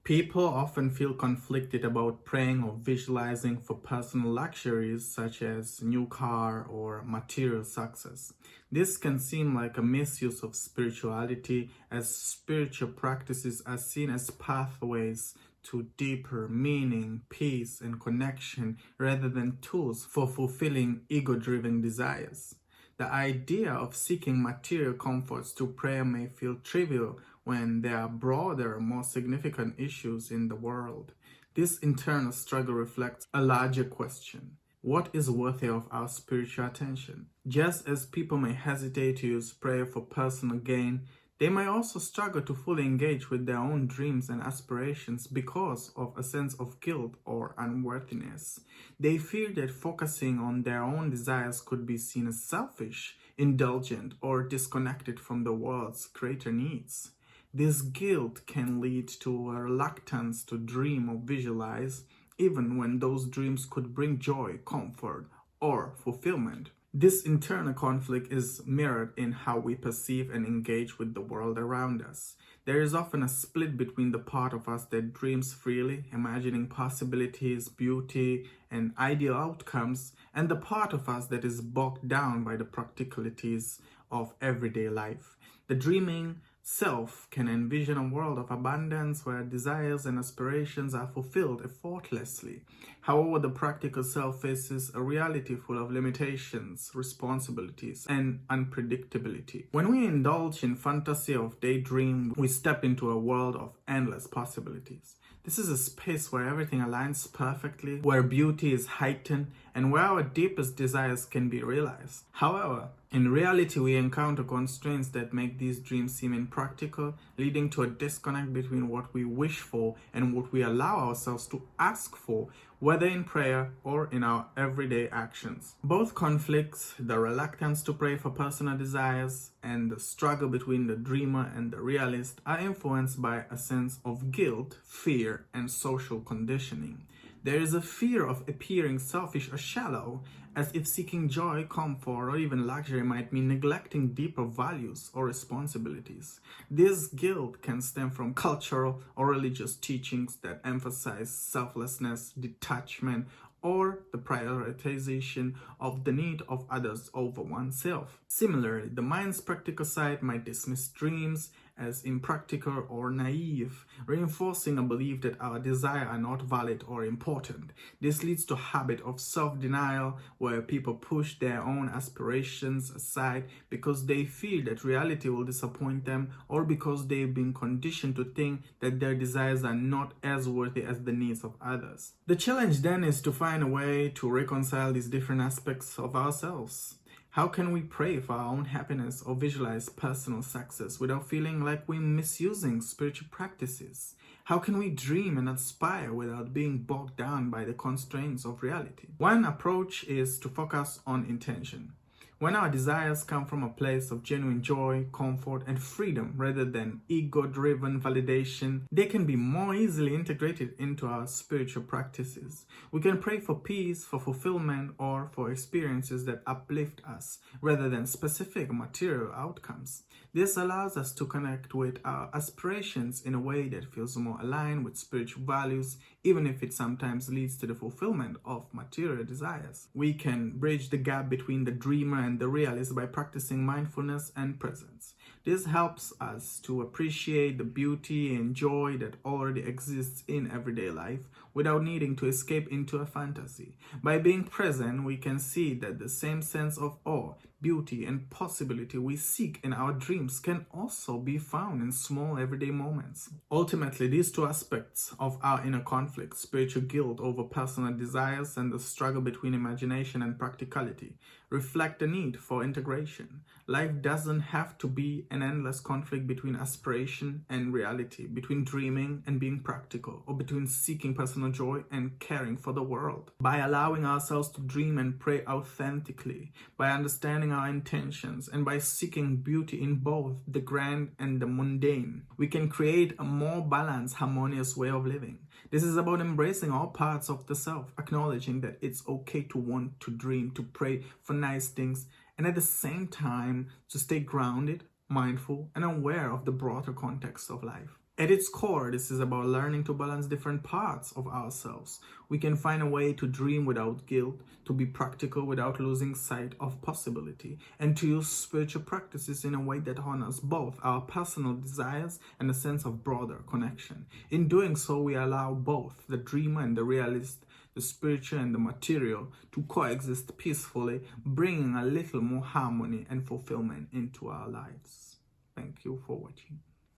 People often feel conflicted about praying or visualizing for personal luxuries such as new car or material success. This can seem like a misuse of spirituality, as spiritual practices are seen as pathways to deeper meaning, peace, and connection rather than tools for fulfilling ego-driven desires. The idea of seeking material comforts through prayer may feel trivial when there are broader, more significant issues in the world. This internal struggle reflects a larger question. What is worthy of our spiritual attention? Just as people may hesitate to use prayer for personal gain, they may also struggle to fully engage with their own dreams and aspirations because of a sense of guilt or unworthiness. They fear that focusing on their own desires could be seen as selfish, indulgent, or disconnected from the world's greater needs. This guilt can lead to a reluctance to dream or visualize, even when those dreams could bring joy, comfort, or fulfillment. This internal conflict is mirrored in how we perceive and engage with the world around us. There is often a split between the part of us that dreams freely, imagining possibilities, beauty, and ideal outcomes, and the part of us that is bogged down by the practicalities of everyday life. The dreaming self can envision a world of abundance where desires and aspirations are fulfilled effortlessly. However, the practical self faces a reality full of limitations, responsibilities, and unpredictability. When we indulge in fantasy of daydream, we step into a world of endless possibilities. This is a space where everything aligns perfectly, where beauty is heightened, and where our deepest desires can be realized. However, in reality, we encounter constraints that make these dreams seem impractical, leading to a disconnect between what we wish for and what we allow ourselves to ask for, whether in prayer or in our everyday actions. Both conflicts, the reluctance to pray for personal desires and the struggle between the dreamer and the realist, are influenced by a sense of guilt, fear, and social conditioning. There is a fear of appearing selfish or shallow, as if seeking joy, comfort, or even luxury might mean neglecting deeper values or responsibilities. This guilt can stem from cultural or religious teachings that emphasize selflessness, detachment, or the prioritization of the need of others over oneself. Similarly, the mind's practical side might dismiss dreams as impractical or naive, reinforcing a belief that our desires are not valid or important. This leads to a habit of self-denial where people push their own aspirations aside because they feel that reality will disappoint them, or because they've been conditioned to think that their desires are not as worthy as the needs of others. The challenge then is to find a way to reconcile these different aspects of ourselves. How can we pray for our own happiness or visualize personal success without feeling like we're misusing spiritual practices? How can we dream and aspire without being bogged down by the constraints of reality? One approach is to focus on intention. When our desires come from a place of genuine joy, comfort, and freedom rather than ego-driven validation, they can be more easily integrated into our spiritual practices. We can pray for peace, for fulfillment, or for experiences that uplift us rather than specific material outcomes. This allows us to connect with our aspirations in a way that feels more aligned with spiritual values, even if it sometimes leads to the fulfillment of material desires. We can bridge the gap between the dreamer and the realist by practicing mindfulness and presence. This helps us to appreciate the beauty and joy that already exists in everyday life without needing to escape into a fantasy. By being present, we can see that the same sense of awe, beauty, and possibility we seek in our dreams can also be found in small everyday moments. Ultimately, these two aspects of our inner conflict, spiritual guilt over personal desires and the struggle between imagination and practicality, reflect the need for integration. Life doesn't have to be an endless conflict between aspiration and reality, between dreaming and being practical, or between seeking personal joy and caring for the world. By allowing ourselves to dream and pray authentically, by understanding our intentions, and by seeking beauty in both the grand and the mundane, we can create a more balanced, harmonious way of living. This is about embracing all parts of the self, acknowledging that it's okay to want to dream, to pray for nice things, and at the same time to stay grounded, mindful, and aware of the broader context of life. At its core, this is about learning to balance different parts of ourselves. We can find a way to dream without guilt, to be practical without losing sight of possibility, and to use spiritual practices in a way that honors both our personal desires and a sense of broader connection. In doing so, we allow both the dreamer and the realist, the spiritual and the material, to coexist peacefully, bringing a little more harmony and fulfillment into our lives. Thank you for watching.